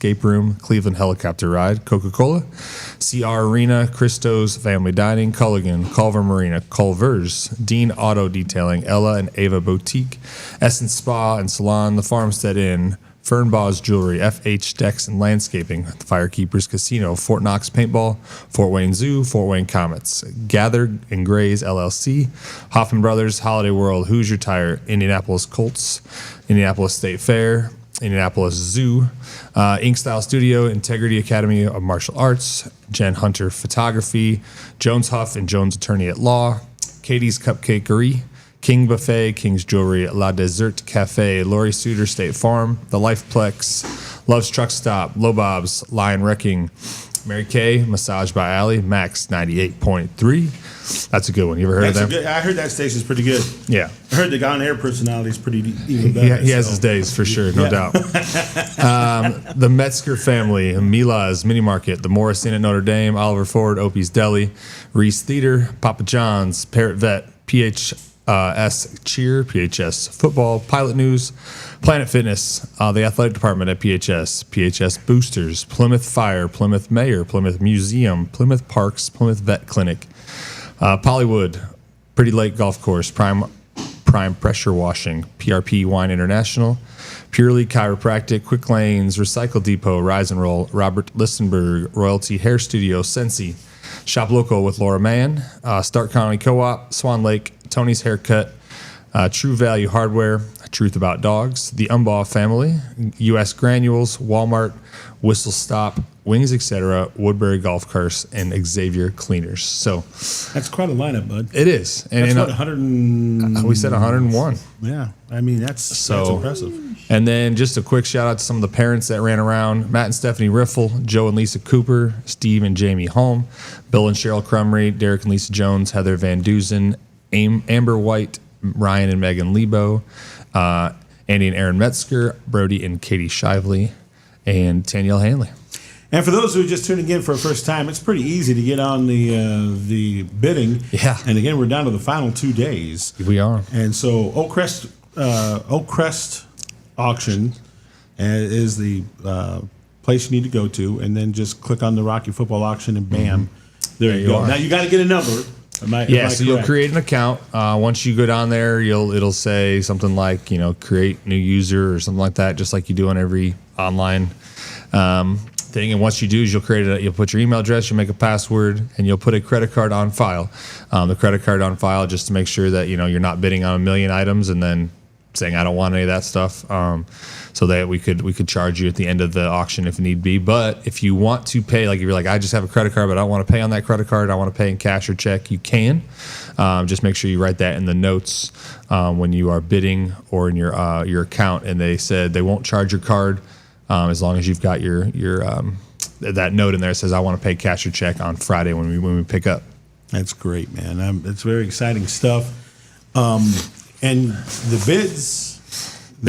Escape Room, Cleveland Helicopter Ride, Coca-Cola, CR Arena, Christo's Family Dining, Culligan, Culver Marina, Culver's, Dean Auto Detailing, Ella and Ava Boutique, Essence Spa and Salon, the Farmstead Inn, Fernbaugh's Jewelry, FH Decks and Landscaping, the Firekeepers Casino, Fort Knox Paintball, Fort Wayne Zoo, Fort Wayne Comets, Gather and Grays LLC, Hoffman Brothers, Holiday World, Hoosier Tire, Indianapolis Colts, Indianapolis State Fair, Indianapolis Zoo, Ink Style Studio, Integrity Academy of Martial Arts, Jen Hunter Photography, Jones Huff and Jones Attorney at Law, Katie's Cupcakery, King Buffet, King's Jewelry, La Desert Cafe, Lori Suter State Farm, The Lifeplex, Love's Truck Stop, Low Bob's, Lion Wrecking, Mary Kay, Massage by Alley, Max 98.3. That's a good one. You ever heard of that? I heard that station's pretty good. Yeah. I heard the on-air personality is pretty even better. He has his days for sure, no doubt. The Metzger family, Mila's Mini Market, the Morris Inn at Notre Dame, Oliver Ford, Opie's Deli, Reese Theater, Papa John's, Parrot Vet, PHS Cheer, PHS Football, Pilot News, Planet Fitness, the Athletic Department at PHS Boosters, Plymouth Fire, Plymouth Mayor, Plymouth Museum, Plymouth Parks, Plymouth Vet Clinic, Pollywood, Pretty Lake Golf Course, Prime Pressure Washing, PRP Wine International, Purely Chiropractic, Quick Lanes, Recycle Depot, Rise and Roll, Robert Listenberg, Royalty Hair Studio, Sensi, Shop Local with Laura Mann, Stark County Co-op, Swan Lake, Tony's Haircut, True Value Hardware, Truth About Dogs, The Umbaugh Family, U.S. Granules, Walmart, Whistle Stop, Wings, etc., Woodbury Golf Course, and Xavier Cleaners. So that's quite a lineup, bud. It is. And that's what, 100. We said 101. Yeah, I mean that's impressive. And then just a quick shout out to some of the parents that ran around: Matt and Stephanie Riffle, Joe and Lisa Cooper, Steve and Jamie Holm, Bill and Cheryl Crumry, Derek and Lisa Jones, Heather Van Dusen, Amber White, Ryan and Megan Lebo, Andy and Aaron Metzger, Brody and Katie Shively, and Danielle Hanley. And for those who are just tuning in for the first time, it's pretty easy to get on the bidding. Yeah. And again, we're down to the final 2 days. We are. And so Oak Crest auction is the place you need to go to, and then just click on the Rocky Football auction, and bam, there you go. Now you got to get a number. So you'll create an account. Once you go down there, it'll say something like, create new user or something like that, just like you do on every online thing. And once you do is you'll put your email address, you'll make a password, and you'll put a credit card on file. The credit card on file just to make sure that you're not bidding on a million items and then saying I don't want any of that stuff. So that we could charge you at the end of the auction if need be. But if you want to pay, like if you're like, I just have a credit card, but I don't want to pay on that credit card, I want to pay in cash or check, you can. Just make sure you write that in the notes when you are bidding or in your account. And they said they won't charge your card as long as you've got your that note in there that says I want to pay cash or check on Friday when we pick up. That's great, man. It's very exciting stuff. And the bids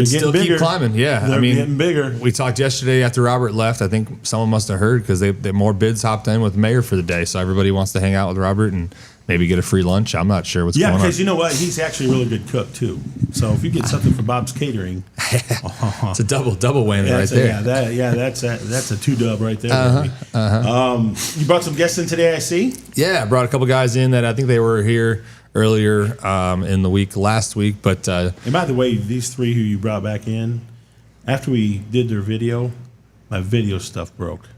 still keep climbing. Yeah, they're getting bigger. We talked yesterday after Robert left. I think someone must have heard because they more bids hopped in with the mayor for the day. So everybody wants to hang out with Robert and maybe get a free lunch. I'm not sure what's going on. Yeah, because you know what? He's actually a really good cook too. So if you get something from Bob's Catering, it's a double whammy right there. That's a 2-dub right there. You brought some guests in today, I see. Yeah, I brought a couple guys in that I think they were here earlier in the week last week. But and by the way, these three who you brought back in, after we did their video, my video stuff broke.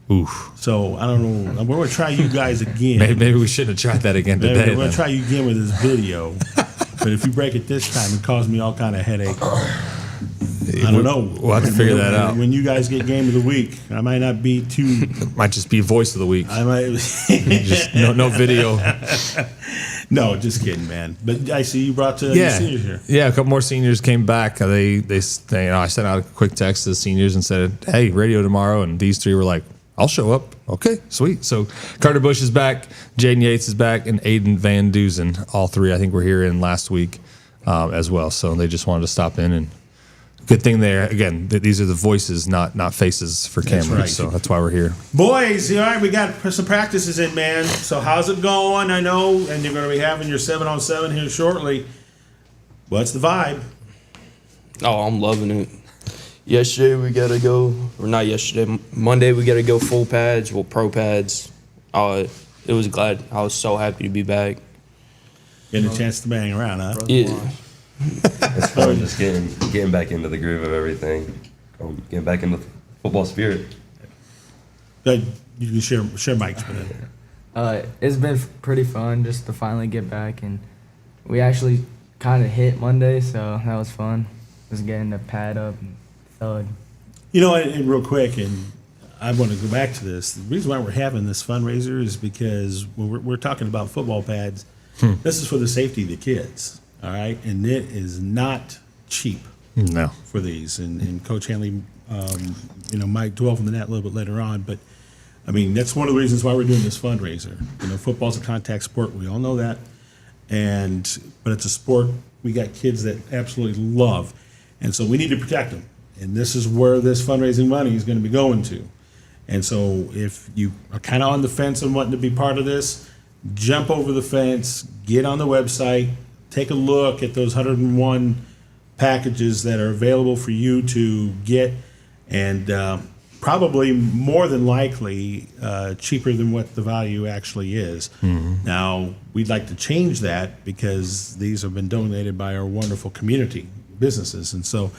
Oof. So I don't know. We're going to try you guys again. Maybe we shouldn't have tried that again today. We're going to try you again with this video. But if you break it this time, it caused me all kind of headache. I don't know. We'll have to figure that out. When you guys get game of the week, I might not be too. Might just be voice of the week. I might. Just no video. No, just kidding, man. But I see you brought the seniors here. Yeah, a couple more seniors came back. They I sent out a quick text to the seniors and said, "Hey, radio tomorrow." And these three were like, "I'll show up." Okay, sweet. So Carter Bush is back, Jaden Yates is back, and Aiden Van Dusen. All three, I think, were here in last week as well. So they just wanted to stop in, and good thing there. Again, these are the voices, not faces for cameras. Right. So that's why we're here. Boys, all right, we got some practices in, man. So how's it going? I know, and you're going to be having your 7-on-7 here shortly. What's the vibe? Oh, I'm loving it. yesterday we got to go, or not yesterday, Monday we got to go full pads, pro pads. I was so happy to be back. Getting a chance to bang around, huh? Yeah. It's fun just getting back into the groove of everything, getting back into football spirit. Good. You can share Mike's with it. It's been pretty fun just to finally get back, and we actually kind of hit Monday, so that was fun. Just getting the pad up and thud. You know, and real quick, and I want to go back to this. The reason why we're having this fundraiser is because when we're talking about football pads, this is for the safety of the kids, all right? And it is not cheap No. for these. And Coach Hanley, might dwell on that a little bit later on, but I mean, that's one of the reasons why we're doing this fundraiser. You know, football's a contact sport. We all know that. But it's a sport we got kids that absolutely love. And so we need to protect them. And this is where this fundraising money is going to be going to. And so if you are kind of on the fence and wanting to be part of this, jump over the fence, get on the website, take a look at those 101 packages that are available for you to get, and probably more than likely cheaper than what the value actually is. Mm-hmm. Now, we'd like to change that because these have been donated by our wonderful community businesses. And so,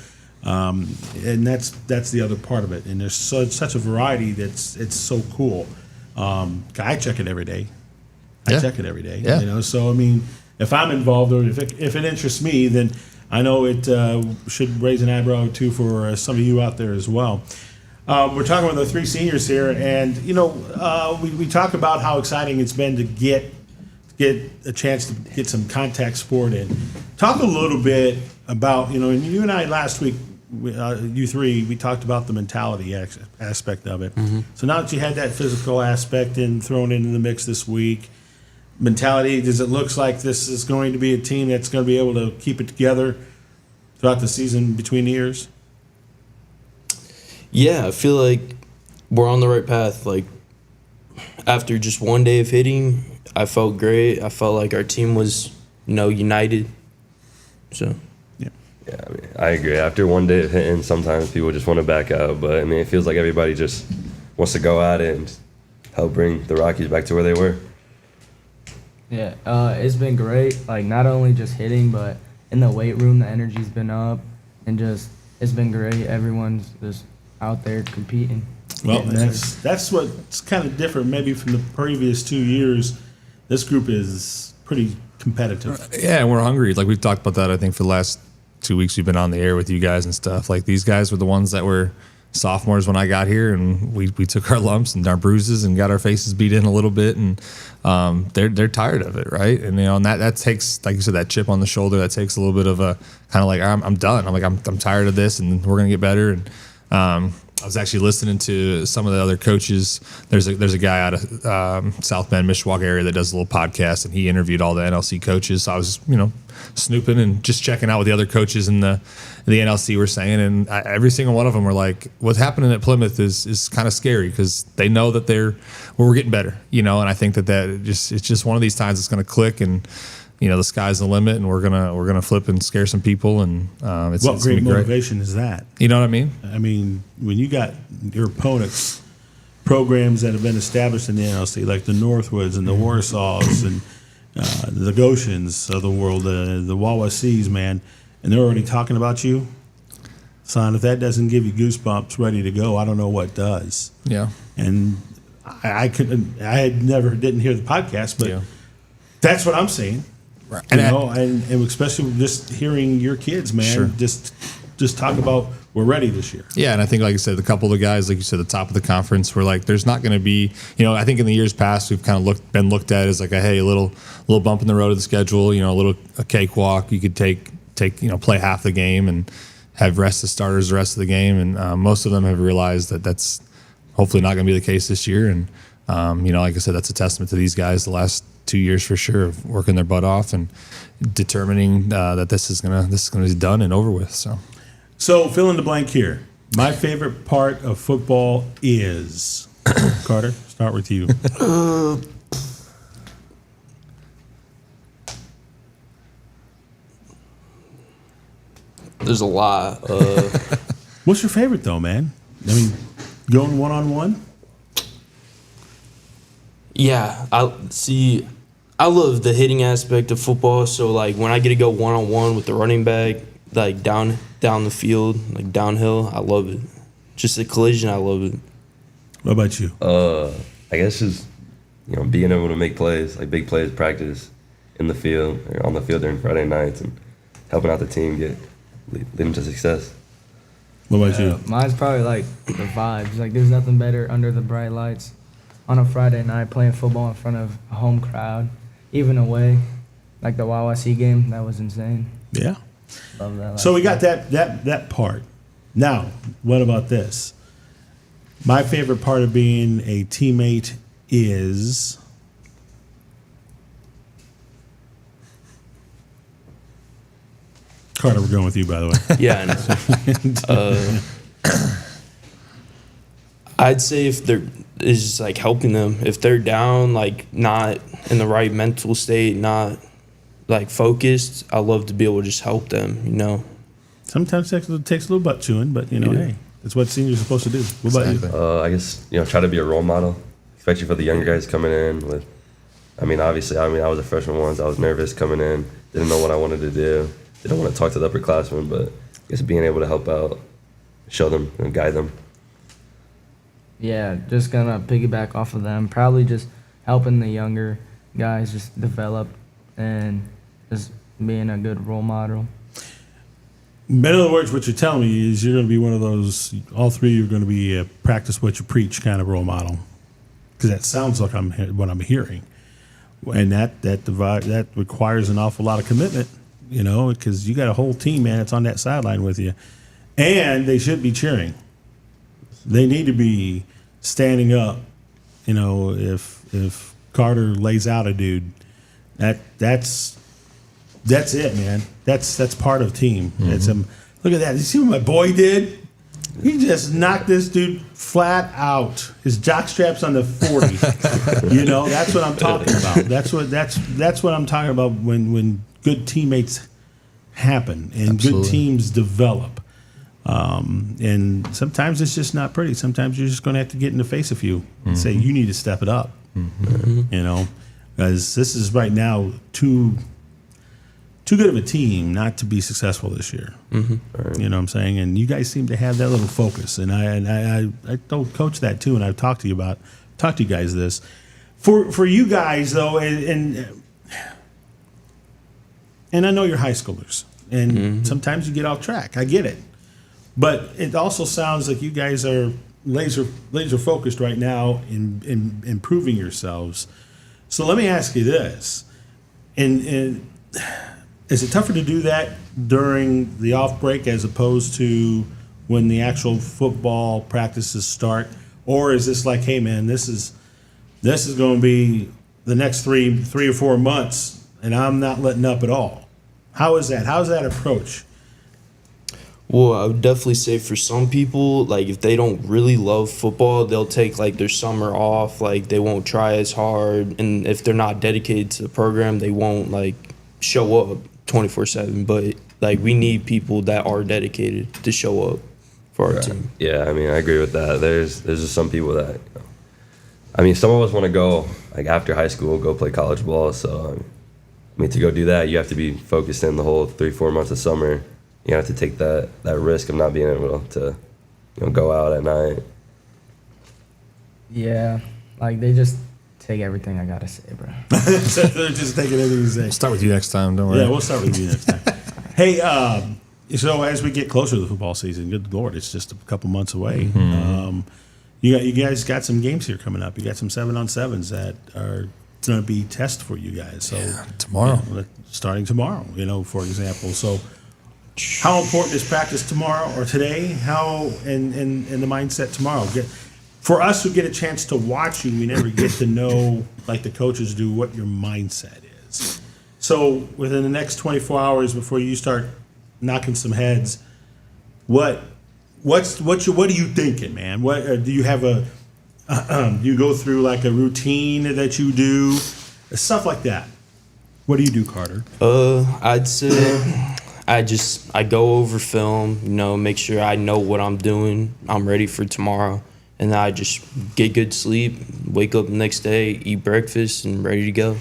and that's the other part of it. And there's such a variety it's so cool. I check it every day. I check it every day. Yeah. You know, so I mean, if I'm involved or if it interests me, then I know it should raise an eyebrow or two for some of you out there as well. We're talking with the three seniors here, and we talk about how exciting it's been to get a chance to get some contact sport in. Talk a little bit about and you and I last week, you three, we talked about the mentality aspect of it. Mm-hmm. So now that you had that physical aspect thrown into the mix this week, mentality, does it look like this is going to be a team that's going to be able to keep it together throughout the season between the years? Yeah, I feel like we're on the right path. Like, after just one day of hitting, I felt great. I felt like our team was, united. So, yeah, I agree. After one day of hitting, sometimes people just want to back out. But, it feels like everybody just wants to go at it and help bring the Rockies back to where they were. Yeah, it's been great. Like, not only just hitting, but in the weight room, the energy's been up, and it's been great. Everyone's just out there competing. Well, that's what's kind of different maybe from the previous 2 years. This group is pretty competitive. Yeah, and we're hungry. Like, we've talked about that, I think, for the last 2 weeks we've been on the air with you guys and stuff. Like, these guys were the ones that were sophomores when I got here, and we took our lumps and our bruises and got our faces beat in a little bit, and they're tired of it, right? And and that takes, like you said, that chip on the shoulder. That takes a little bit of a kind of like, I'm done. I'm tired of this, and we're gonna get better. And I was actually listening to some of the other coaches. There's a guy out of South Bend, Mishawaka area that does a little podcast, and he interviewed all the NLC coaches. So I was, snooping and just checking out what the other coaches in the NLC were saying, and every single one of them were like, "What's happening at Plymouth is kind of scary because they know that we're getting better, And I think that it's just one of these times it's going to click, and the sky's the limit, and we're gonna flip and scare some people, and it's what it's great gonna be great. motivation is that? You know what I mean? I mean, when you got your opponents, programs that have been established in the NLC, like the Northwoods and the Warsaws and the Goshens of the world, the Wawasees, man, and they're already talking about you, son. If that doesn't give you goosebumps, ready to go, I don't know what does. Yeah. And didn't hear the podcast, but that's what I'm seeing. Right. And especially just hearing your kids, man, Sure. just talk about we're ready this year. Yeah, and I think, like you said, a couple of the guys, like you said, the top of the conference, were like, there's not going to be, I think in the years past we've kind of been looked at as like a little bump in the road of the schedule, a cakewalk. You could take play half the game and have rest the starters the rest of the game, and most of them have realized that that's hopefully not going to be the case this year. And like I said, that's a testament to these guys the last 2 years for sure of working their butt off and determining that this is gonna be done and over with. So fill in the blank here. My favorite part of football is Carter. Start with you. there's a lot. What's your favorite though, man? I mean, going one-on-one? Yeah, I love the hitting aspect of football. So like when I get to go 1-on-1 with the running back, like down the field, like downhill, I love it. Just the collision, I love it. What about you? I guess just being able to make plays, like big plays, practice in the field or on the field during Friday nights, and helping out the team lead them to success. What about you? Mine's probably like the vibes. Like there's nothing better under the bright lights on a Friday night playing football in front of a home crowd, even away. Like the YYC game, that was insane. Yeah. Love that. So we got that part. Now, what about this? My favorite part of being a teammate is Carter. We're going with you, by the way. Yeah, I know. I'd say if they're is just like helping them. If they're down, like not in the right mental state, not like focused, I love to be able to just help them. Sometimes it takes a little butt chewing, but hey, that's what seniors are supposed to do. What about you? I guess try to be a role model, especially for the younger guys coming in. Obviously, I was a freshman once. I was nervous coming in, didn't know what I wanted to do, didn't want to talk to the upperclassmen, but I guess being able to help out, show them and guide them. Yeah, just gonna piggyback off of them. Probably just helping the younger guys just develop and just being a good role model. In other words, what you're telling me is you're going to be one of those, all three of you are going to be a practice what you preach kind of role model. Because that sounds like what I'm hearing. And that requires an awful lot of commitment, because you got a whole team, man, that's on that sideline with you. And they should be cheering. They need to be standing up, if Carter lays out a dude. That's it, man. That's part of team. Mm-hmm. Look at that. You see what my boy did? He just knocked this dude flat out. His jockstrap's on the 40. That's what I'm talking about. That's what I'm talking about when good teammates happen and Absolutely. Good teams develop. And sometimes it's just not pretty. Sometimes you're just going to have to get in the face of you and say, you need to step it up. Mm-hmm. Because this is right now too good of a team not to be successful this year. Mm-hmm. Right. You know what I'm saying? And you guys seem to have that little focus. And I told Coach that too, and I've talked to you guys this. For you guys though, and I know you're high schoolers, and sometimes you get off track. I get it. But it also sounds like you guys are laser focused right now in improving yourselves. So let me ask you this: and is it tougher to do that during the off break as opposed to when the actual football practices start, or is this like, hey man, this is going to be the next three or 4 months, and I'm not letting up at all? How is that? How's that approach? Well, I would definitely say for some people, like if they don't really love football, they'll take like their summer off, like they won't try as hard, and if they're not dedicated to the program, they won't like show up 24/7. But like we need people that are dedicated to show up for our team. Yeah, I agree with that. There's just some people that, some of us want to go like after high school, go play college ball. So to go do that, you have to be focused in the whole 3-4 months of summer. You have to take that risk of not being able to, go out at night. Yeah, like they just take everything I gotta say, bro. They're just taking everything you say. We'll start with you next time. Don't worry. Yeah, we'll start with you next time. Hey, so as we get closer to the football season, good Lord, it's just a couple months away. Mm-hmm. You guys got some games here coming up. You got some 7-on-7s that are going to be tests for you guys. So tomorrow, starting tomorrow, for example. So how important is practice tomorrow or today? How and the mindset tomorrow? For us who get a chance to watch you, we never get to know, like the coaches do, what your mindset is. So within the next 24 hours before you start knocking some heads, what are you thinking, man? What do you have do you go through like a routine that you do, stuff like that? What do you do, Carter? I'd say I go over film, make sure I know what I'm doing. I'm ready for tomorrow. And then I just get good sleep, wake up the next day, eat breakfast, and ready to go.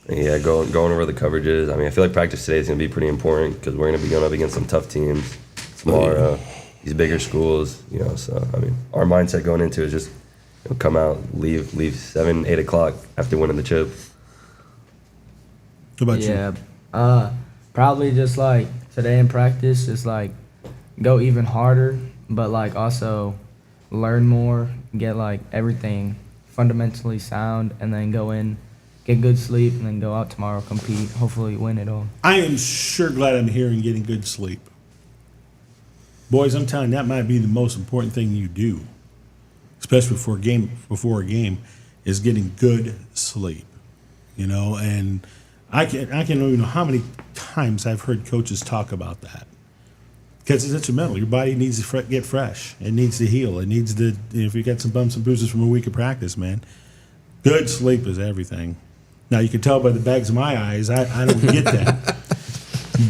Yeah, going over the coverages. I mean, I feel like practice today is going to be pretty important because we're going to be going up against some tough teams tomorrow, these bigger schools, So, I mean, our mindset going into it is just come out, leave 7, 8 o'clock after winning the chip. What about you? Yeah, probably just like today in practice, just like go even harder, but like also learn more, get like everything fundamentally sound, and then go in, get good sleep, and then go out tomorrow, compete, hopefully win it all. I am sure glad I'm here and getting good sleep. Boys, I'm telling you, that might be the most important thing you do, especially before a game, is getting good sleep. And I can't even know how many times I've heard coaches talk about that. Because it's instrumental. Your body needs to get fresh. It needs to heal. It needs to, if you got some bumps and bruises from a week of practice, man, good sleep is everything. Now, you can tell by the bags of my eyes, I don't get that.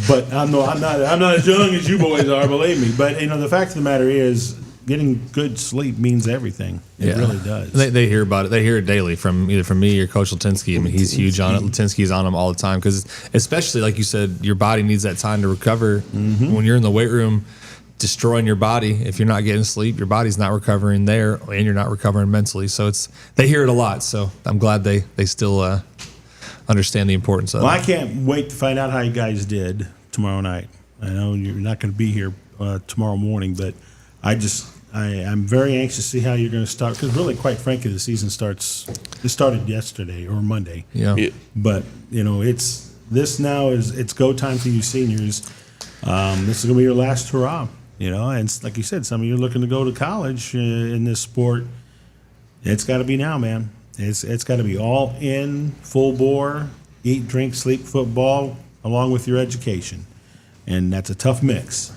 But I'm not as young as you boys are, believe me. But, the fact of the matter is, getting good sleep means everything. It really does. They hear about it. They hear it daily from either from me or Coach Latinsky. I mean, he's huge on it. Latinsky's on him all the time because, especially like you said, your body needs that time to recover. When you're in the weight room, destroying your body. If you're not getting sleep, your body's not recovering there, and you're not recovering mentally. So they hear it a lot. So I'm glad they still understand the importance of it. Well, I can't wait to find out how you guys did tomorrow night. I know you're not going to be here tomorrow morning, but I'm very anxious to see how you're going to start because really, quite frankly, the season started yesterday or Monday. Yeah. But, it's go time for you seniors. This is going to be your last hurrah, and like you said, some of you are looking to go to college in this sport. It's got to be now, man. It's got to be all in, full bore, eat, drink, sleep, football, along with your education. And that's a tough mix.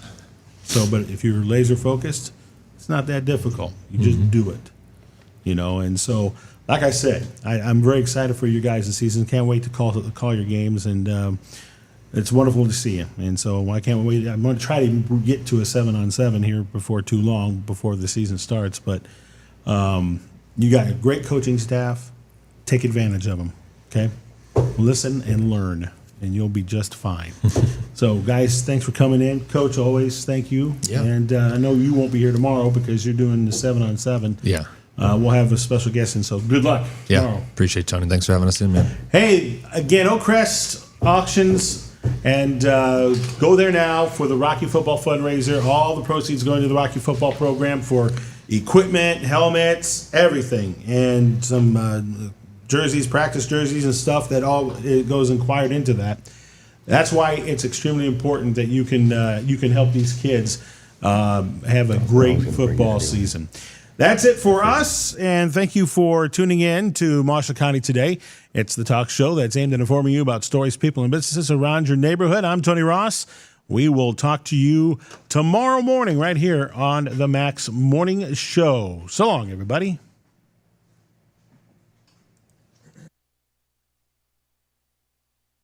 So, but if you're laser focused, it's not that difficult. You just do it, And so, like I said, I'm very excited for you guys this season. Can't wait to call your games, and it's wonderful to see you. And so I can't wait. I'm going to try to get to a 7-on-7 here before too long, before the season starts. But you got a great coaching staff. Take advantage of them. Okay, listen and learn, and you'll be just fine. So, guys, thanks for coming in. Coach, always thank you. Yeah. And I know you won't be here tomorrow because you're doing the 7-on-7. Yeah. We'll have a special guest in, so good luck tomorrow. Appreciate it, Tony. Thanks for having us in, man. Hey, again, Oakcrest Auctions, and go there now for the Rocky Football fundraiser. All the proceeds going to the Rocky Football program for equipment, helmets, everything, and some jerseys, practice jerseys and stuff that all it goes inquired into that. That's why it's extremely important that you can help these kids have a great football season. That's it for us, and thank you for tuning in to Marshall County Today. It's the talk show that's aimed at informing you about stories, people, and businesses around your neighborhood. I'm Tony Ross. We will talk to you tomorrow morning right here on the Max Morning Show. So long, everybody.